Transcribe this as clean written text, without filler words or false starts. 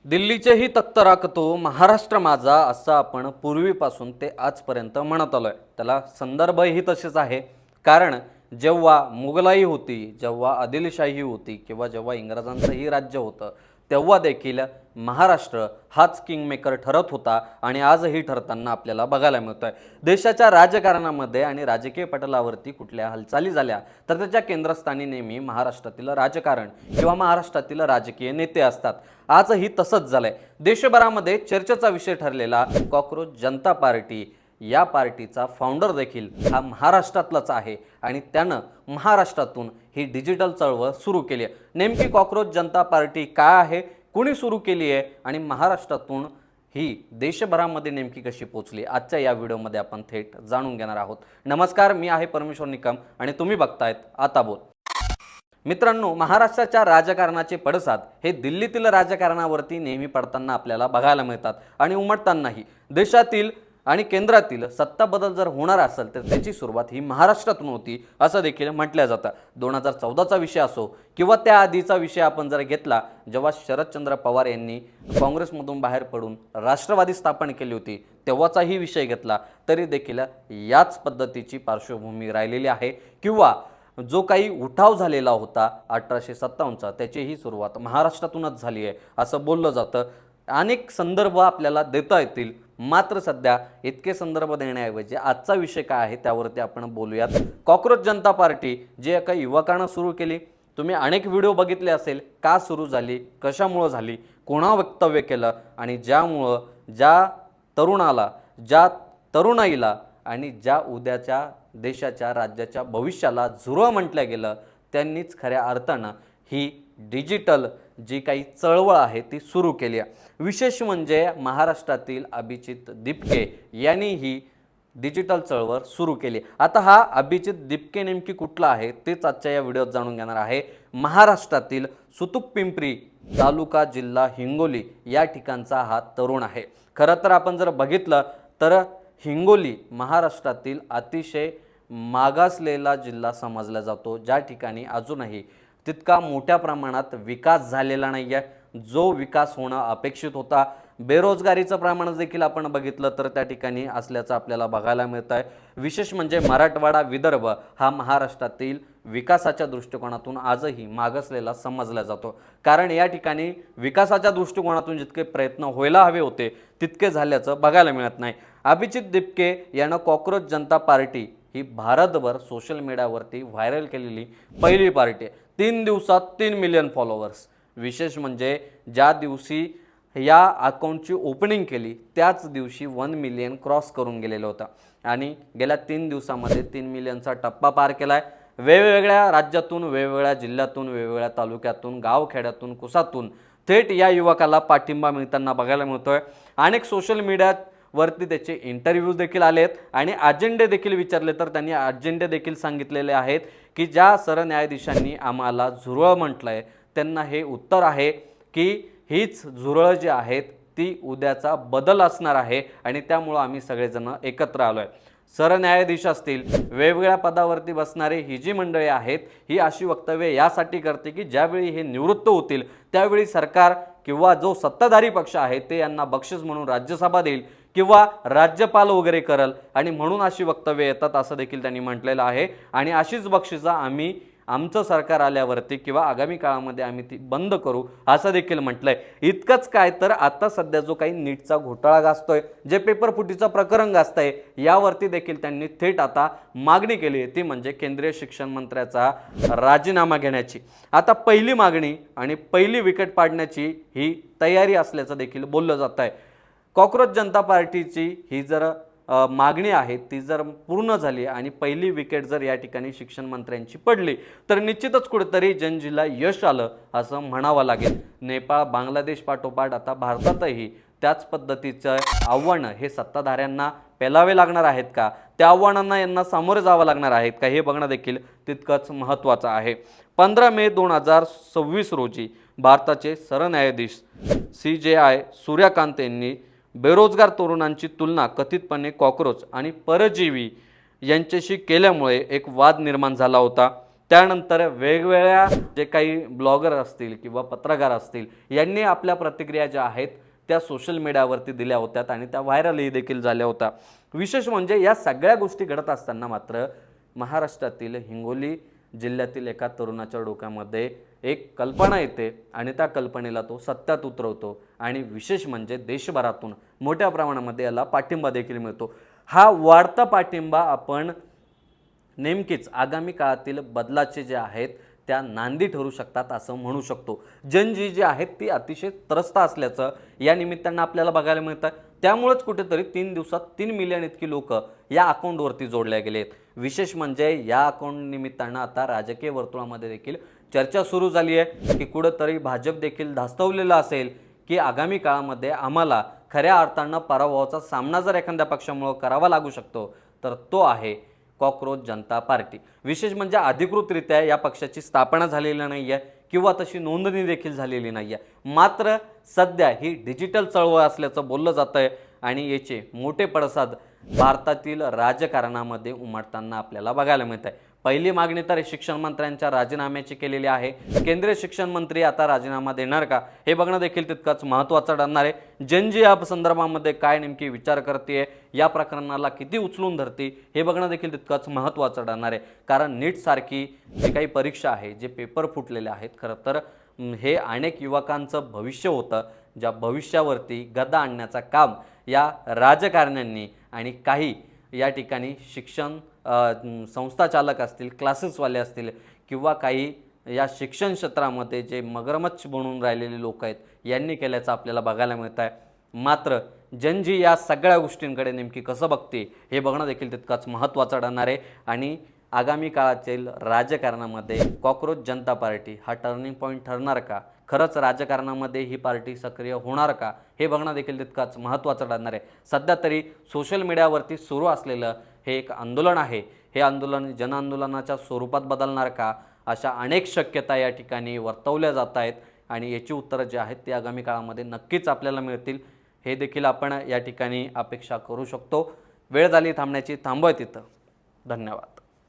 दिल्लीचेही तख्त राखतो महाराष्ट्र माझा असं आपण पूर्वीपासून ते आजपर्यंत म्हणत आलोय। त्याला संदर्भही तसेच आहे। कारण जेव्हा मुघलाई होती, जेव्हा आदिलशाही होती किंवा जेव्हा इंग्रजांचंही राज्य होतं, तेव्हा देखील महाराष्ट्र हाच किंगमेकर ठरत होता आणि आजही ठरताना आपल्याला बघायला मिळतोय। देशाच्या राजकारणामध्ये आणि राजकीय पटलावरती कुठल्या हालचाली झाल्या तर त्याच्या केंद्रस्थानी नेहमी महाराष्ट्रातील राजकारण किंवा महाराष्ट्रातील राजकीय नेते असतात। आजही तसंच झालंय। देशभरामध्ये चर्चेचा विषय ठरलेला कॉकरोच जनता पार्टी या पार्टीचा फाउंडर देखील हा महाराष्ट्रातलाच आहे आणि त्यानं महाराष्ट्रातून ही डिजिटल चळवळ सुरू केली आहे। नेमकी कॉकरोच जनता पार्टी काय आहे, कुणी सुरू केली आहे आणि महाराष्ट्रातून ही देशभरामध्ये नेमकी कशी पोहोचली, आजच्या या व्हिडिओमध्ये आपण थेट जाणून घेणार आहोत। नमस्कार, मी आहे परमेश्वर निकम आणि तुम्ही बघतायत आता बोल। मित्रांनो, महाराष्ट्राच्या राजकारणाचे पडसाद हे दिल्लीतील राजकारणावरती नेहमी पडताना आपल्याला बघायला मिळतात आणि उमटतानाही। देशातील आणि केंद्रातील सत्ता बदल जर होणार असेल तर त्याची सुरुवात ही महाराष्ट्रातून होती असं देखील म्हटलं जातं। 2014चा विषय असो किंवा त्या आधीचा विषय आपण जर घेतला, जेव्हा शरदचंद्र पवार यांनी काँग्रेसमधून बाहेर पडून राष्ट्रवादी स्थापन केली होती तेव्हाचाही विषय घेतला तरी देखील याच पद्धतीची पार्श्वभूमी राहिलेली आहे। किंवा जो काही उठाव झालेला होता 1857चा, त्याचीही सुरुवात महाराष्ट्रातूनच झाली आहे असं बोललं जातं। अनेक संदर्भ आपल्याला देता येतील, मात्र सध्या इतके संदर्भ देण्याऐवजी आजचा विषय काय आहे त्यावरती आपण बोलूयात। कॉकरोच जनता पार्टी जी एका युवकानं सुरू केली, तुम्ही अनेक व्हिडिओ बघितले असेल, का सुरू झाली, कशामुळे झाली, कोणा वक्तव्य केलं आणि ज्यामुळं ज्या तरुणाला, ज्या तरुणाईला आणि ज्या उद्याच्या देशाच्या राज्याच्या भविष्याला झुरळ म्हटलं गेलं, त्यांनीच खऱ्या अर्थानं ही डिजिटल जी काही चळवळ आहे ती सुरू केली आहे। विशेष म्हणजे महाराष्ट्रातील अभिजित दिपके यांनी ही डिजिटल चळवळ सुरू केली। आता हा अभिजित दिपके नेमकी कुठला आहे तेच आजच्या या व्हिडिओत जाणून घेणार आहे। महाराष्ट्रातील सुतुकपिंपरी तालुका जिल्हा हिंगोली या ठिकाणचा हा तरुण आहे। खरं तर आपण जर बघितलं तर हिंगोली महाराष्ट्रातील अतिशय मागासलेला जिल्हा समजला जातो, ज्या ठिकाणी अजूनही तितका मोठ्या प्रमाणात विकास झालेला नाही आहे जो विकास होणं अपेक्षित होता। बेरोजगारीचं प्रमाण देखील आपण बघितलं तर त्या ठिकाणी असल्याचं आपल्याला बघायला मिळतं आहे। विशेष म्हणजे मराठवाडा, विदर्भ हा महाराष्ट्रातील विकासाच्या दृष्टिकोनातून आजही मागासलेला समजला जातो। कारण या ठिकाणी विकासाच्या दृष्टिकोनातून जितके प्रयत्न व्हायला हवे होते तितके झाल्याचं बघायला मिळत नाही। अभिजित दिपके यानं कॉकरोच जनता पार्टी ही भारतभर सोशल मीडियावरती व्हायरल केलेली पहिली पार्टी आहे। 3 दिवसात 3 मिलियन फॉलोअर्स। विशेष म्हणजे ज्या दिवशी या अकाउंटची ओपनिंग केली त्याच दिवशी 1 मिलियन क्रॉस करून गेलेलं होतं आणि गेल्या 3 दिवसामध्ये 3 मिलियनचा टप्पा पार केलाय। वेगवेगळ्या राज्यातून, वेगवेगळ्या जिल्ह्यातून, वेगवेगळ्या तालुक्यातून, गावखेड्यातून, कुसातून थेट या युवकाला पाठिंबा मिळताना बघायला मिळतोय। अनेक सोशल मीडियावरती त्याचे इंटरव्ह्यूज देखील आलेत आणि अजेंडे देखील विचारले तर त्यांनी अजेंडे देखील सांगितलेले आहेत की ज्या सरन्यायाधीशांनी आम्हाला झुरळ म्हटलंय त्यांना हे उत्तर आहे की हीच झुरळ जी आहेत ती उद्याचा बदल असणार आहे आणि त्यामुळं आम्ही सगळेजण एकत्र आलोय। सरन्यायाधीश असतील, वेगवेगळ्या पदावरती बसणारे ही जी मंडळी आहेत ही अशी वक्तव्य यासाठी करते की ज्यावेळी हे निवृत्त होतील त्यावेळी सरकार किंवा जो सत्ताधारी पक्ष आहे ते यांना बक्षीस म्हणून राज्यसभा देईल किंवा राज्यपाल वगैरे करल आणि म्हणून अशी वक्तव्य येतात असं देखील त्यांनी म्हटलेलं आहे। आणि अशीच बक्षिसं आम्ही आमचं सरकार आल्यावरती किंवा आगामी काळामध्ये आम्ही ती बंद करू असं देखील म्हटलंय। इतकंच काय तर आता सध्या जो काही नीटचा घोटाळा गाजतोय, जे पेपर फुटीचं प्रकरण गाजतंय, यावरती देखील त्यांनी थेट आता मागणी केली आहे, ती म्हणजे केंद्रीय शिक्षण मंत्र्याचा राजीनामा घेण्याची। आता पहिली मागणी आणि पहिली विकेट पाडण्याची ही तयारी असल्याचं देखील बोललं जात आहे। कॉकरोच जनता पार्टीची ही जर मागणी आहे ती जर पूर्ण झाली आणि पहिली विकेट जर या ठिकाणी शिक्षण मंत्र्यांची पडली तर निश्चितच कुठेतरी जनजीला यश आलं असं म्हणावं लागेल। नेपाळ, बांगलादेश पाठोपाठ आता भारतातही त्याच पद्धतीचं आव्हानं हे सत्ताधाऱ्यांना पेलावे लागणार आहेत का, त्या आव्हानांना यांना सामोरे जावं लागणार आहेत का, हे बघणं देखील तितकंच महत्त्वाचं आहे। 15 मे 2026 रोजी भारताचे सरन्यायाधीश CJI सूर्यकांत यांनी बेरोजगार तरुणांची तुलना कथितपणे कॉकरोच आणि परजीवी यांच्याशी केल्यामुळे एक वाद निर्माण झाला होता। त्यानंतर वेगवेगळ्या जे काही ब्लॉगर असतील किंवा पत्रकार असतील यांनी आपल्या प्रतिक्रिया ज्या आहेत त्या सोशल मीडियावरती दिल्या होत्या आणि त्या व्हायरलही देखील झाल्या होत्या। विशेष म्हणजे या सगळ्या गोष्टी घडत असताना मात्र महाराष्ट्रातील हिंगोली जिल्ह्यातील एका तरुणाच्या डोक्यामध्ये एक कल्पना येते आणि त्या कल्पनेला तो सत्यात उतरवतो आणि विशेष म्हणजे देशभरातून मोठ्या प्रमाणामध्ये याला पाठिंबा देखील मिळतो। हा वाढता पाठिंबा आपण नेमकीच आगामी काळातील बदलाचे जे आहेत त्या नांदी ठरू शकतात असं म्हणू शकतो। जनजी जी आहेत ती अतिशय त्रस्त असल्याचं या निमित्तानं आपल्याला बघायला मिळतं। त्यामुळेच कुठेतरी 3 दिवसात 3 मिलियन इतकी लोक या अकाउंटवरती जोडल्या गेले आहेत। विशेष म्हणजे या अकाउंट निमित्तानं आता राजकीय वर्तुळामध्ये देखील चर्चा सुरू झाली आहे की कुठेतरी भाजप देखील धास्तवलेलं असेल की आगामी काळामध्ये आम्हाला खऱ्या अर्थानं पराभवाचा सामना जर एखाद्या पक्षामुळे करावा लागू शकतो तर तो आहे कॉकरोच जनता पार्टी। विशेष म्हणजे अधिकृतरित्या या पक्षाची स्थापना झालेली नाही आहे किंवा तशी नोंदणी देखील झालेली नाही आहे, मात्र सध्या ही डिजिटल चळवळ असल्याचं बोललं जातं आहे आणि याचे मोठे पडसाद भारतातील राजकारणामध्ये उमटताना आपल्याला बघायला मिळत आहे। पहिली मागणी तर शिक्षण मंत्र्यांच्या राजीनाम्याची केलेली आहे। केंद्रीय शिक्षण मंत्री आता राजीनामा देणार का हे बघणं देखील तितकंच महत्त्वाचं ठरणार आहे। जनजी या संदर्भामध्ये काय नेमकी विचार करते, या प्रकरणाला किती उचलून धरते हे बघणं देखील तितकंच महत्त्वाचं ठरणार आहे। कारण नीट सारखी जी काही परीक्षा आहे, जे पेपर फुटलेले आहेत, खरं तर हे अनेक युवकांचं भविष्य होतं, ज्या भविष्यावरती गदा आणण्याचं काम या राजकारण्यांनी आणि काही या ठिकाणी शिक्षण संस्था चालक असतील, क्लासेसवाले असतील किंवा काही या शिक्षण क्षेत्रामध्ये जे मगरमच्छ बनून राहिलेले लोक आहेत यांनी केल्याचं आपल्याला बघायला मिळत आहे। मात्र जनजी या सगळ्या गोष्टींकडे नेमकी कसं बघते हे बघणं देखील तितकंच महत्त्वाचं ठरणार आहे आणि आगामी काळातील राजकारणामध्ये कॉकरोच जनता पार्टी हा टर्निंग पॉईंट ठरणार का, खरंच राजकारणामध्ये ही पार्टी सक्रिय होणार का हे बघणं देखील तितकंच महत्त्वाचं ठरणार आहे। सध्या तरी सोशल मीडियावरती सुरू असलेलं हे एक आंदोलन आहे, हे आंदोलन जनआंदोलनाच्या स्वरूपात बदलणार का, अशा अनेक शक्यता या ठिकाणी वर्तवल्या जात आहेत आणि याची उत्तरं जी आहेत ती आगामी काळामध्ये नक्कीच आपल्याला मिळतील हे देखील आपण या ठिकाणी अपेक्षा करू शकतो। वेळ झाली थांबण्याची, थांबूया तिथं। धन्यवाद।